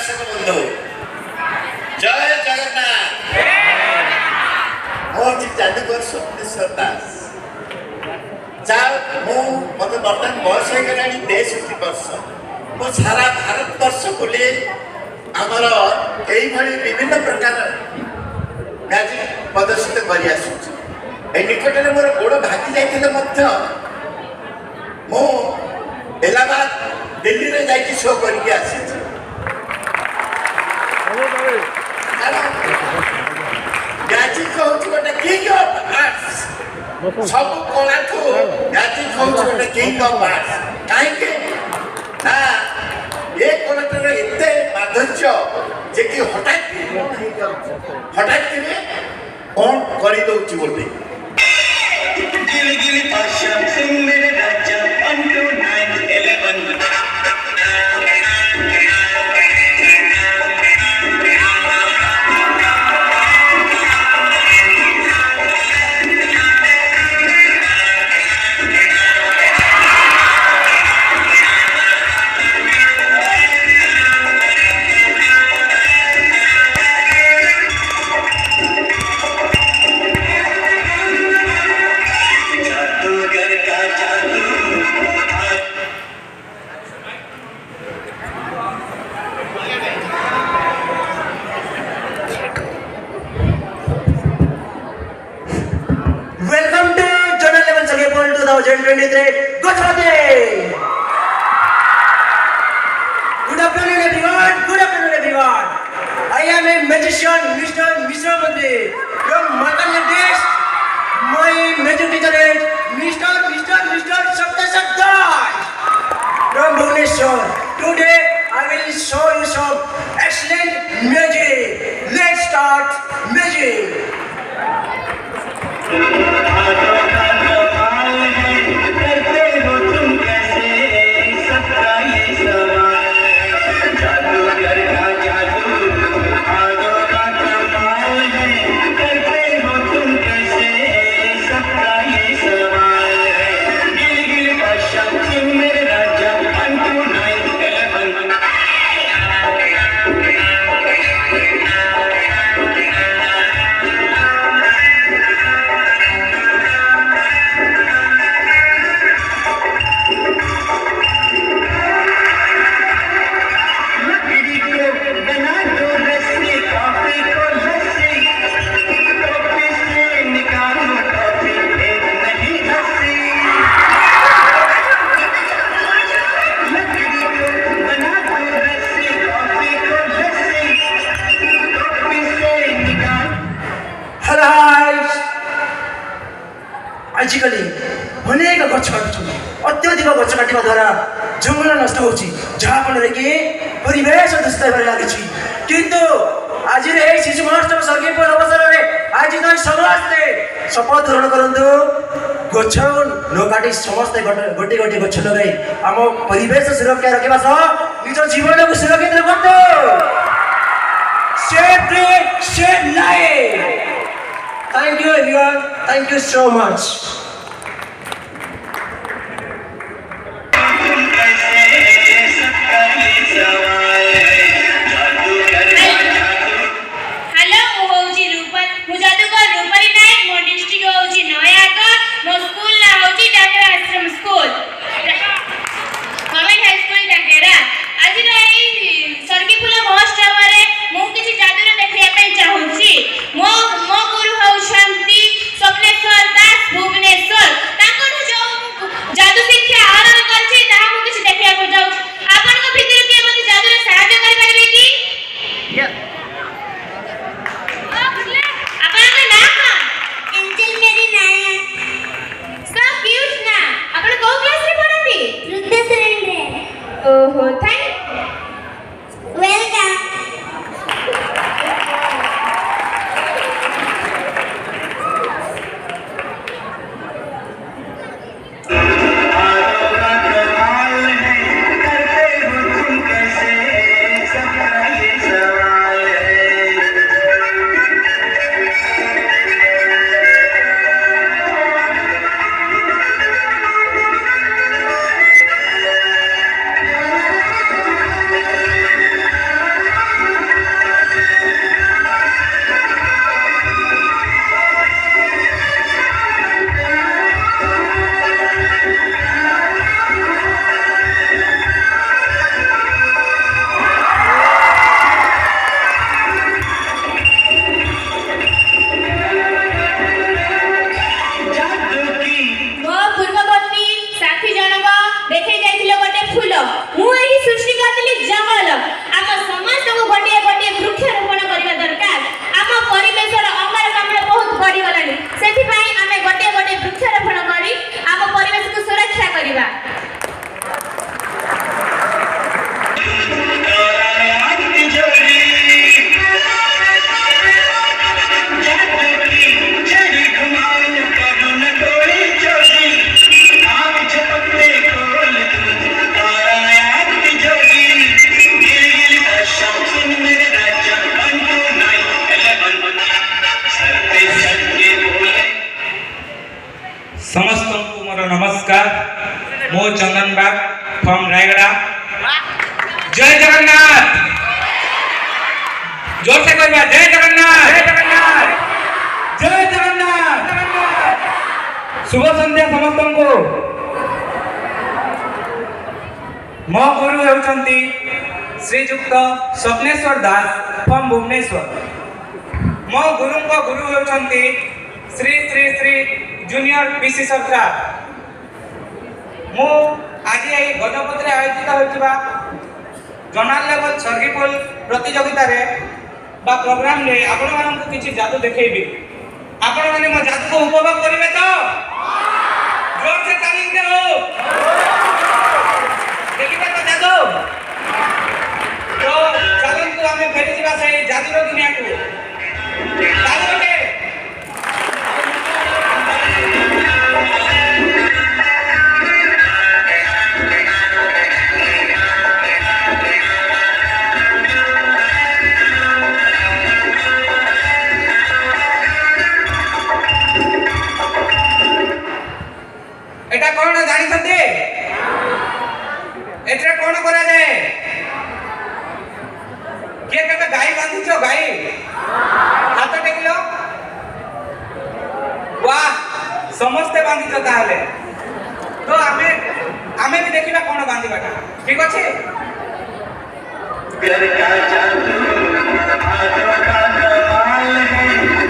दर्शक बंधु जय जगन्नाथ मोची जादूगर स्वप्नेश्वर दास मत बर्तमान बयस हो गला 63 वर्ष मो सारा भारत वर्ष बुले आमर यही विभिन्न प्रकार मैजिक प्रदर्शित कर निकट में मोर गोड़ भागी जाते मु इलाहाबाद दिल्ली में जाकि शो करके आसी मैजिक हूँ गोटे किंग ऑफ आर्ट्स सब कला को मैजिक हूँ गोटे किंग ऑफ आर्ट्स कहीं ये कलाटार एत माधुर्य जे कि हठात कौन कर बोलते Good afternoon everyone. I am a magician, Mr. Mandi. From Makan Pradesh, my magic teacher is Mr. Sabda from Bhubaneswar. Today I will show you some excellent magic. Let's start magic. आजिकल अनेक गछ काटुछन् अत्यधिक गछ काटिबा द्वारा जंगल नष्ट होछि जहाँ फल कि परिवेश दूषित होबार लागिछि किंतु आज शिशु महोत्सव स्वर्गीय अवसर में आज समस्ते शपथ ग्रहण करंतु गछ न काटी समस्ते गोटे गोटे गछ लगाई आम परिवेश सुरक्षा रखा सह निज जीवन को सुरक्षित रखते save life Thank you everyone. Thank you so much. Hello, ମୁଁ ହଉଛି ଯାଦୁକର ରୂପାଲି ନାୟକ ମୋ ଡିଷ୍ଟ୍ରିକ୍ଟ ହଉଛି ନୟାଗଡ଼ ମୋ ସ୍କୁଲ ନା ହଉଛି ଡାକେରା ଆଶ୍ରମ ସ୍କୁଲ ଗଭର୍ଣ୍ଣମେଣ୍ଟ ହାଇ ସ୍କୁଲ ଡାକେରା ଆଜିର ଏଇ ସ୍ୱର୍ଗୀଫୁଲ ମହୋତ୍ସବରେ ମୁଁ କିଛି ଯାଦୁର ଦେଖିବା ପାଇଁ ଚାହୁଁଛି ମୋ ଗୁରୁ ହେଉଛନ୍ତି ସ୍ୱପ୍ନେଶ୍ୱର ଦାସ ଭୁବନେଶ୍ୱର ତାଙ୍କଠୁ ଯେଉଁ ଯାଦୁ ଶିକ୍ଷା ଆହରଣ କରିଛି ତାହା ମୁଁ କିଛି ଦେଖିବାକୁ ଯାଉଛି ଆପଣଙ୍କ ଭିତରୁ କିଏ ମୋତେ ଯାଦୁରେ ସାହାଯ୍ୟ କରିପାରିବେ କି ଆପଣଙ୍କ ନାଁ କ'ଣ एंजल मेरी नाया ସୋ କ୍ୟୁଟ୍ ନା ଆପଣ କୋଉ କ୍ଲାସରେ ପଢ଼ନ୍ତି रुद्रशरण रे ଓହୋ ଥ୍ୟାଙ୍କ वेलकम सरकार फ्रॉम रायगढ़। जय जगन्नाथ, जोर से कहबा जय जगन्नाथ, जय जगन्नाथ, जय जगन्नाथ। शुभ संध्या समस्त को। मो गुरु होउछंती श्रीजुक्त स्वप्नेश्वर दास फ्रॉम भुवनेश्वर। मो गुरु को गुरु होउछंती श्री श्री श्री जूनियर पीसी सरकार। मु आज ये गजपति आयोजित होइतिबा जोनाल लेवल सर्गिपुल प्रतियोगिता रे बा प्रोग्राम रे आपण मानन किछि जादू देखेबी। आपण माने मो जादू को उपभोग करिवे तो जोर से ताली दो। देखिबे तो जादू। तो चलंतु आमे फेरी जिबा से जादूर दुनिया को। ताली बजे। एटा कोन जानि छथि? एटा कोन करा जाय? के केबे गाई बांधी छो गाई? हाथ टेकिलो। वाह, समस्त बांधी छो ताले। तो आमे भी देखिबा कोन बांधीबाटा। ठीक अछि? घर का जादू हाथों का कमाल है,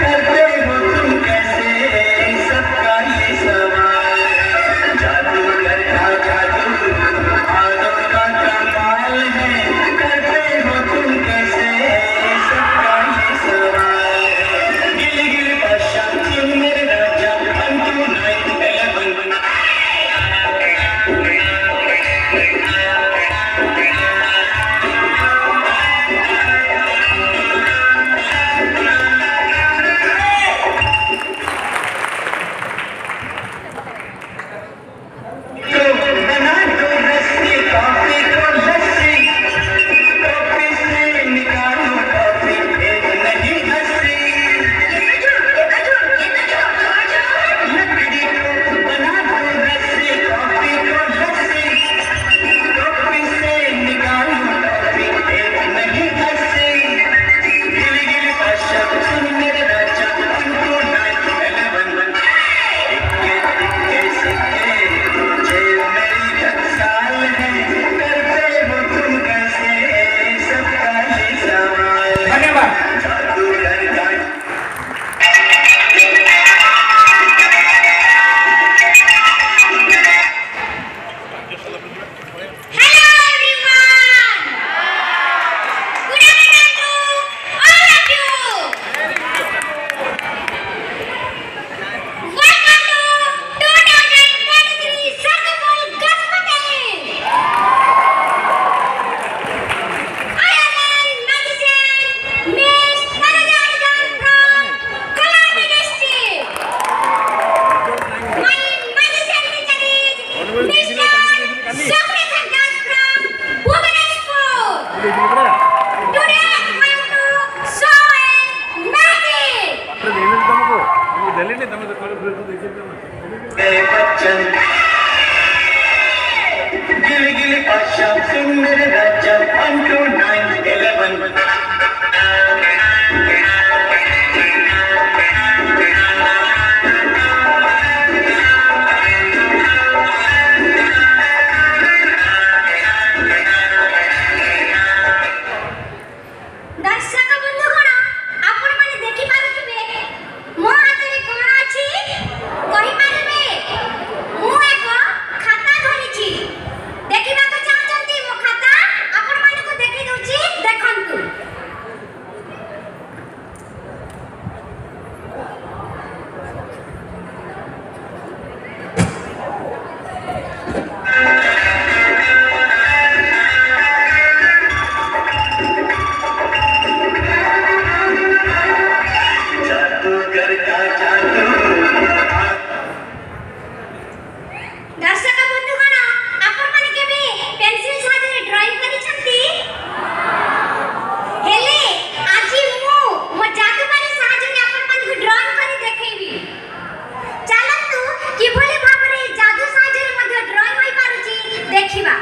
करते हो तुम कैसे सबका ये सवाल है। जादूगर का जादू हाथों का कमाल है, करते हो तुम कैसे सबका ये सवाल है। गिल गिल बादशाह तुम मेरे राजा 1 2 9 11। ଦେଖିବାକୁ ଚାହୁଁଛନ୍ତି ମୋ ଖାତା? ଦେଖିବା।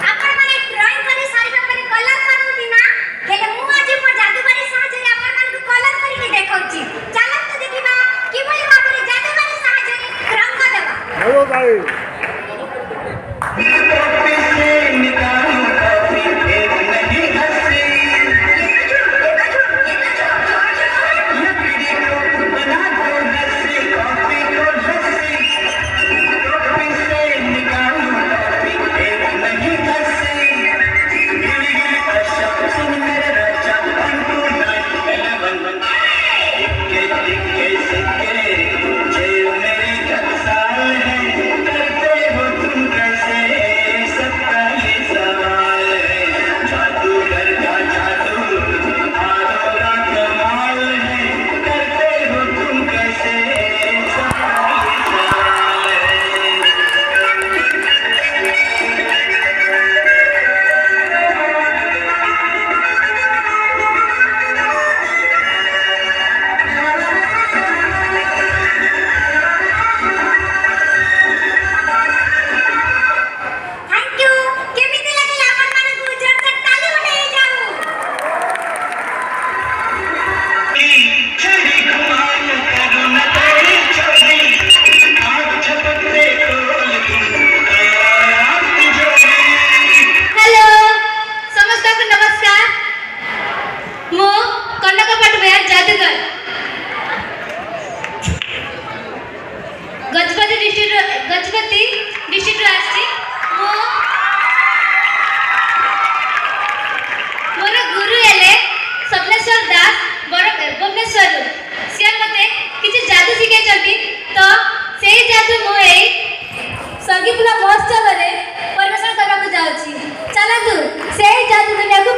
ଆପଣମାନେ ଡ୍ରଇଂ କରି ସାରିବା ପରେ କଲର୍ କରନ୍ତି ନା? ହେଲେ ମୁଁ ଆଜି ମୋ ଜାଦୁବାଡ଼ି ସାହାଯ୍ୟରେ ଆପଣମାନଙ୍କୁ କଲର୍ କରିକି ଦେଖାଉଛି। ଚାଲନ୍ତୁ ଦେଖିବା କିଭଳି ଭାବରେ ଜାଦୁବାଡ଼ି ସାହାଯ୍ୟରେ ରଙ୍ଗ ଦେବା। Thank you. केमिति लागला आपनମାନଙ୍କୁ जोरदार ताली बजाई जाऊ। हेलो ସମସ୍ତଙ୍କୁ ନମସ୍କାର। ମୁଁ କନକ ପଟ୍ଟନାୟକ ଜାଦୁଗର ଗଜପତି ଡିଷ୍ଟ୍ରିକ୍ଟରୁ ଆସିଛି। ମୋର ଗୁରୁ ହେଲେ ସ୍ୱପ୍ନେଶ୍ୱର ଦାସ ଭୁବନେଶ୍ୱରରୁ। ସିଏ ମୋତେ କିଛି ଜାଦୁ ଶିଖାଇଛନ୍ତି। ତ ସେଇ ଜାଦୁ ମୁଁ ଏଇ ସର୍ଗିଫୁଲ ମହୋତ୍ସବରେ ପରିବେଷଣ କରିବାକୁ ଯାଉଛି। ଚାଲନ୍ତୁ ସେଇ ଜାଦୁ ଦୁନିଆକୁ